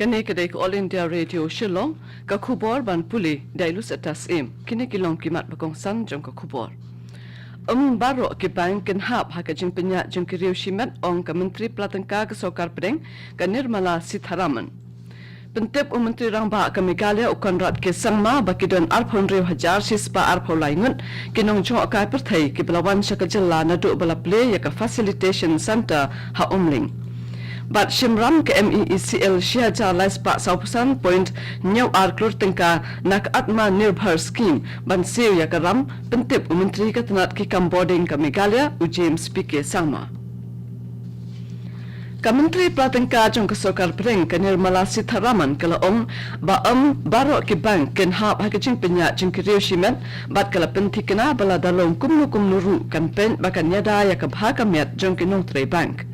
Kene kedai All India Radio Shillong ka khubor ban puli dailus atas kini kilong kimat bakong san jong ka khubor. Baro ke bank ken hap ha ka jing penya jong ki riu shimat ong ka menteri Pelatangka ke Sokar Pedeng ka Nirmala Sitharaman. Pentep Menteri Rangba ke Meghalaya Konrad ke Sangma baki don arphon riu hajar sispa arpho laingun kinong jong ka perthai ke belawan syakajalla na do bala play ya ka facilitation center ha umling. Bat Shimram ke MEECL Shiaja Laispa Saupusan Point Nyau Arklur Tingka Nak Atma Nirbhar Scheme Ban Siu Yakaram Pentip Menteri Katanat ki Kamboding ke Meghalaya u James P.K. Sangma. Menteri Pelatangka jong ke Sokar Pedeng ke Nirmala Sitharaman kala baro ke bank ken hap ha kecing penyak jing ke riu shimet bat kala penti kena bala dalong kumnu ru kampen bakan yada ya ke bha kamiat jong ke nong tre bank.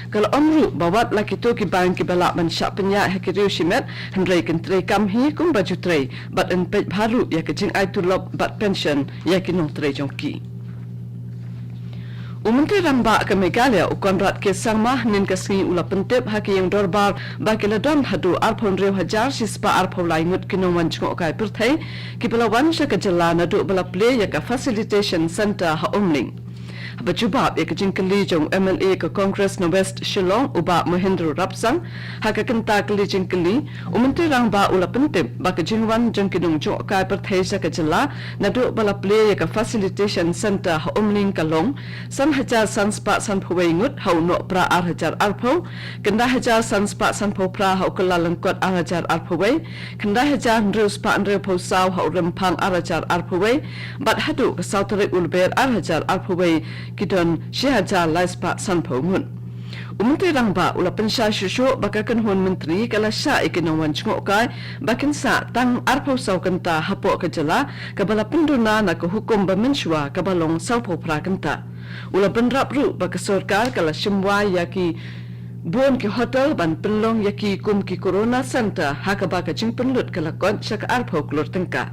Kalau omru bawat laki tu ki bank ki balak man syak penyak ha ki riu shimet hendrai ken tre kam hi kum baju tre bat en pej baru ya ke jing ai tulop bat pension ya ki nong tre jong ki. Menteri Rangba ke Meghalaya Konrad ke Sangma nin kasngi ula pentip haki yang dorbar bagi ladon hadu arphon riu hajar sispa arpho laingut kinong jong kai perthai ki belawan syakajalla nadu bala play ya ka facilitation center ha umling. Bajubab ya kejing keli jong MLA ke Congress no West Shillong uba Mahendra Rapsang haka kenta keli jing keli Menteri Rangba ula pentip baka jingwan jong kinong jong kai perthai syakajalla nadu bala play ya ka facilitation center ha umling kalong san hajar sanspa sanphuwei ngut hau no pra ar hajar arpho kenda hajar sanspa sanpho pra hau kelalengkot ar hajar arphowei kenda hajar ndrus pa ndre pho saw hau rempang ar hajar arphowei bat hadu sautare ulber ar hajar arphowei kidon shi hajar laispa sanpho ngun. Menteri Rangba ula pensya syusyu baka kenhun menteri kala sya ikinawan cungokai bakin sa tang arpau saw kenta hapok kejala kabala penduna na ke hukum bermensua kabalong saw popra kenta. Ula benrap ru baka sorkar kala shimwa yaki buon ki hotel ban penlong yaki kum ki corona center haka baka jing penlut kala kon syak arpau klur tengka.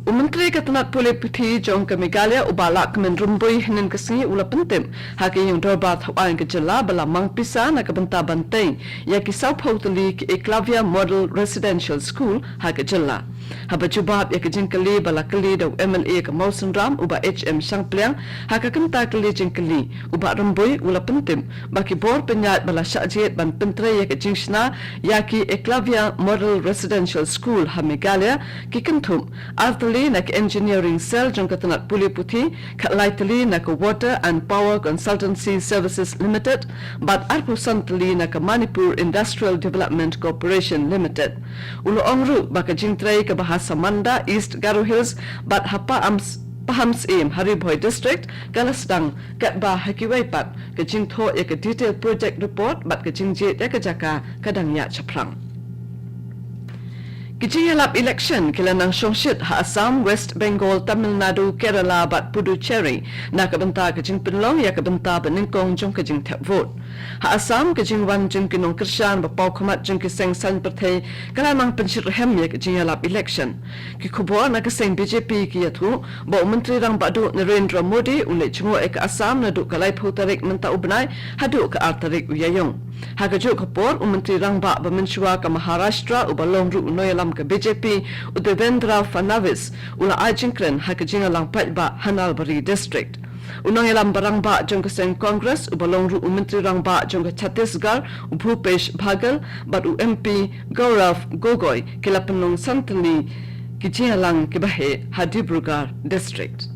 Menteri Katanat Pulih Putih jong ke Meghalaya ubalak men rumbui hinin kesini ula pentim haki yang dorbat hawan ke jela bala mang pisa na ke benta banteng yaki South Hoteli ke Eklavia Model Residential School haki jela. Haba jubab yaki jingkeli bala keli daw MLA ke Mausen Ram uba HM Sangpliang haka kenta keli jingkeli uba rumbui ula pentim baki bor penyat bala syakjit ban pentre yaki jingshna yaki Eklavia Model Residential School ha Meghalaya ki kentum arteli nak engineering cell jong Katanat Pulih Putih kat laiteli nak Water and Power Consultancy Services Limited bat arpusan teli nak Manipur Industrial Development Corporation Limited. Ulu ongru baka jingtrai ke bahasa Manda East Garo Hills bat hapa Pahams Aim Haribhoi District kala sedang kat bah hakiwai pat ke jingtho ya ke detail project report bat ke jingjit ya ke jaka kadang ya chaprang. Kijingalap election kila nang Shongshit ha Assam, West Bengal, Tamil Nadu, Kerala bat Puducherry na kabenta kajing penlong ya kabenta beningkong jong kajing tap vote. Ha Assam kajing wan jong kinong Krishan ba pau khamat jong kiseng san perthai kala mang penshirhem ya kijingalap election. Ki khubor na kiseng BJP ki yathu ba Menteri Rangba du Narendra Modi ule jungo ek Assam na du kalai phutarik menta ubnai hadu ka artarik uyayong. Ha kajuk khubor Menteri Rangba ba mensua ka Maharashtra ubalong ru unoyalam ke BJP Devendra Fadnavis ula ajinkren ha kajingalang patba Hanalbari District. Unang ilang barangba jong keseng Congress ubalong ru Menteri Rangba jong ke Chhattisgarh Bhupesh Baghel bat MP Gaurav Gogoi kila penong santali kijingalang kibahe ha Dibrugarh District.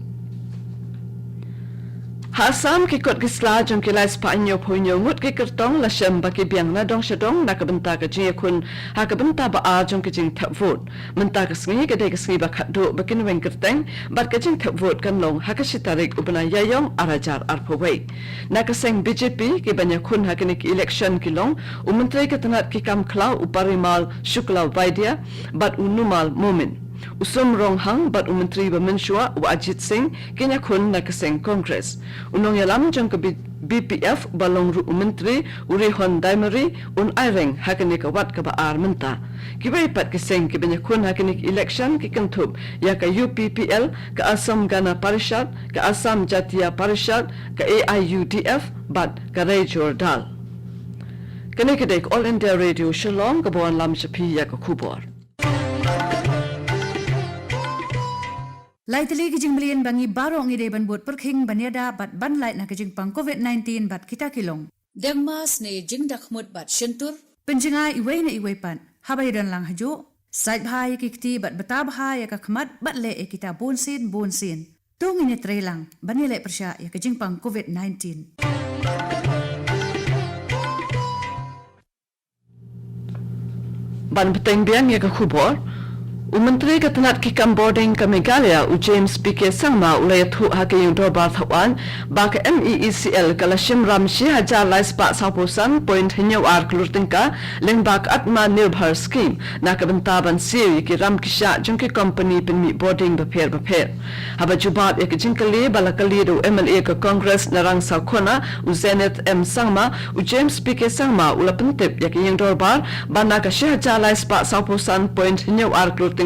Ha Assam ki kot gisla jong kilai Spanyo ponyo ngut ki kertong la shem baki biang na dong shadong na kabenta ka jing kun ha kabenta ba a jong ki jing tap vote menta ka sngi ka de ka sngi ba khado bakin weng kerteng bat ka jing tap vote kan long ha ka shitarik ubna yayong arajar arphowei na ka seng BJP ki banya kun ha ki election ki long Menteri Katanat ki kam khlau uparimal Shukla Vaidya bat unumal Momin Usum Ronghang bat Menteri Bermensua Ajit Singh kenya kun na kaseng Congress. Unong yalam jong ke BPF balong ru Menteri Urihon Daimari un aireng hakanik wat ka baar menta. Kibai pat kaseng ki banya kun hakanik election ki kentub ya ka UPPL ka Assam Gana Parishad ka Assam Jatiya Parishad ka AIUDF bat ka Rejor Dal. Kene kedek All India Radio Shillong kabuan lam shapi ya kubor. Lai tali kijing belian bangi barong ide ban buat perking banyada bat ban lai na kijing pang COVID-19 bat kita kilong. Dengmas ne jing dakmut bat shentur. Penjengai iwe na iwe pan habay dan lang hajo. Sait bahaya kikti bat beta bahaya kakmat bat le e kita bonsin. Tung ini trelang banile persya ya kijing pang COVID-19. Ban peteng biang ya kubor. Menteri Ketenat Kikam Boarding ke Meghalaya James P.K. Sangma ulai thu hake yung dorbar thawan bak MEECL kala Shimram shi hajar lais pak sauposan point hinyaw ar klurtingka leng bak atma nirbhar scheme na kabentaban siri ki ram kisha jungki company pinmi boarding bapher haba jubat ya kijinkali balakali do MLA ke Congress narang saukona Zenith M. Sangma James P.K. Sangma ula pentip ya ki yung dorbar bana ka shi hajar lais pak sauposan point hinyaw ar klurtingka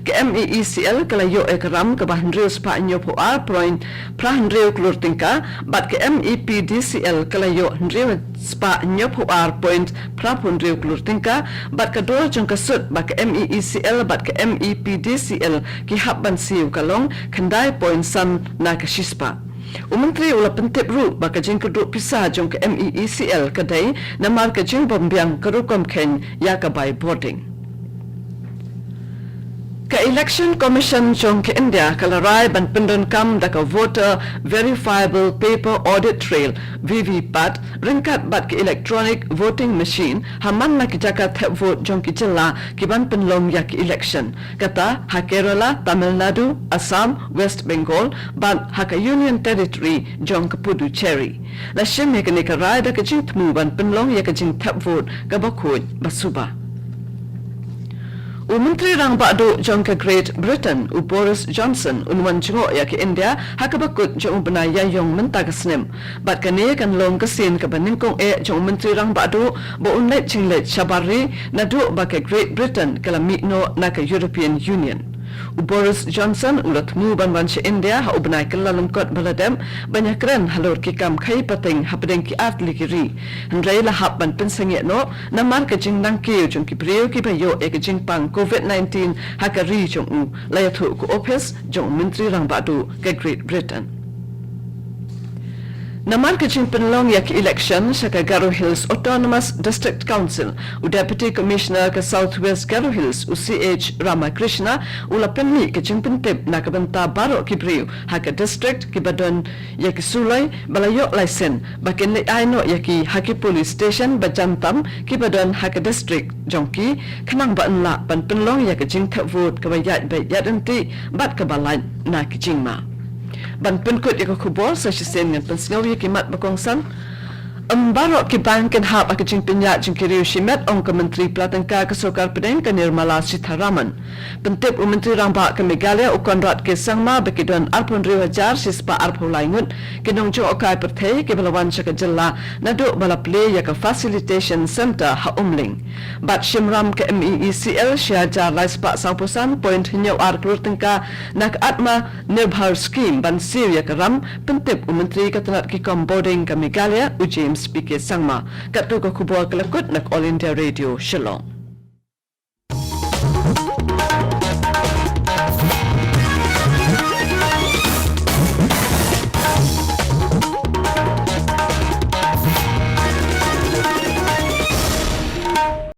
ke MEECL kalayo ekram ke bahandriu spa nyo po point prahandriu klurtingka bat ke MEPDCL kalayo handriu spa nyo po point prapundriu klurtingka bat ke dua jong kasut bat ke MEECL bat ke MEPDCL ki habban siu kalong kendai point sam na ke shispa Menteri ula pentip ru baka jing keduk pisah jong ke MEECL kedai namar ke jing bombiang kerukom ken ya ke by boarding Ka Election Commission jong ke India kalarai ban pendon kam da ka voter verifiable paper audit trail VVPAT ringkat bat ke electronic voting machine haman na ki jaka thep vote jong ki jilla ki ban penlong ya ki election kata ha Kerala Tamil Nadu Assam West Bengal ban ha ka Union Territory jong ke Puducherry la shim ya ke ka rai da ka jing tmu ban penlong ya ka jing thep vote ka bakoj basuba Menteri rang bakdo jong ke Great Britain Boris Johnson unwan jengo ya ke India hakabakut jong benaya yong mentag snem bat kane kan long kesin ke baningkong jong menteri rang bakdo bo unlet jinglet shabari nadu ba ke Great Britain kala mikno na ke European Union Boris Johnson ulat mu ban India ha ubnai kala lungkot baladem banyak keren halur kikam khai pateng hapdeng ki atli kiri handrai la hap ban pensengi no namar ke jing nang ki jong ki priyo ki bayo ek jing pang COVID-19 ha ka ri jong u la ya thu ko office jong menteri rang ba du ke Great Britain Naman kecing penlong yak election saka Garo Hills Autonomous District Council Deputy Commissioner ke Southwest Garo Hills CH Ramakrishna ula penmi kecing pentip na kabenta baro kibriu haka district kibadon yak sulai balayok lisen bakin le aino yaki haki police station bajantam kibadon haka district jongki kanang ba la ban penlong yak kecing thap vote kabayat bayat enti bat kabalan na kecing ma ban penkut ya kubor sa sisen ngan pensngaw ya kimat bakongsan Barok ki banken hap akajing pinyat jing kiriu shimet ong ke Menteri Pelatangka ke Sokar Pedeng ke Nirmala Sitharaman. Pentip Menteri Rangba ke Meghalaya ukonrat ke Sangma bekiduan arpun riu hajar sispa arpun laingut ke nongjo okai perthei ke balawan syaka jela naduk balaple ya ke Facilitation Center ha umling. Bat Shimram ke MEECL syajar laispa saupusan point hinyau ar Pelatangka nak atma nirbhar scheme ban siu ya ke ram pentip Menteri Ketenat Kikam Boarding ke Meghalaya James P.K. Sangma kat tu ko kubur kelakut nak All India Radio Shillong